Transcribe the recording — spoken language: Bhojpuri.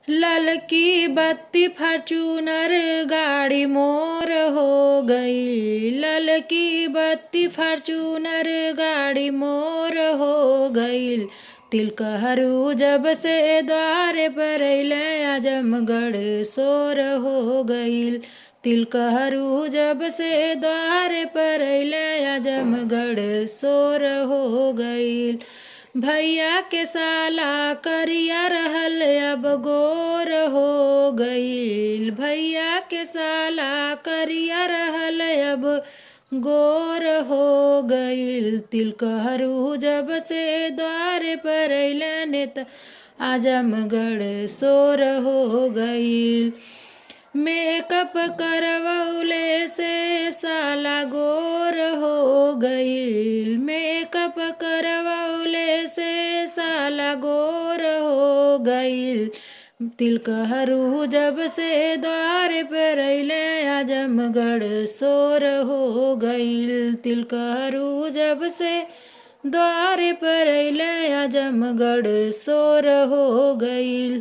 ललकी बत्ती फॉर्च्यूनर गाड़ी मोर हो गई। ललकी बत्ती फॉर्च्यूनर गाड़ी मोर हो गई। तिलकहरू जब से द्वारे पर अइले आजमगढ़ शोर हो गईल। तिलकहरू जब से द्वारे पर अइले आजमगढ़ शोर हो गईल। भैया के साला करिया रहल अब गोर हो गईल। भैया के साला करिया रहल अब गोर हो गईल। तिलकहरू जब से द्वारे पर अइले नेता आजमगढ़ शोर हो गईल। मेकअप करवौले से साला गोर हो गईल। मेकअप करवौले से साला गोर हो गईल। तिलकहरू जब से द्वारे पर अइले आजमगढ़ शोर हो गईल। तिलकहरू जब से द्वारे पर अइले आजमगढ़ शोर हो गईल।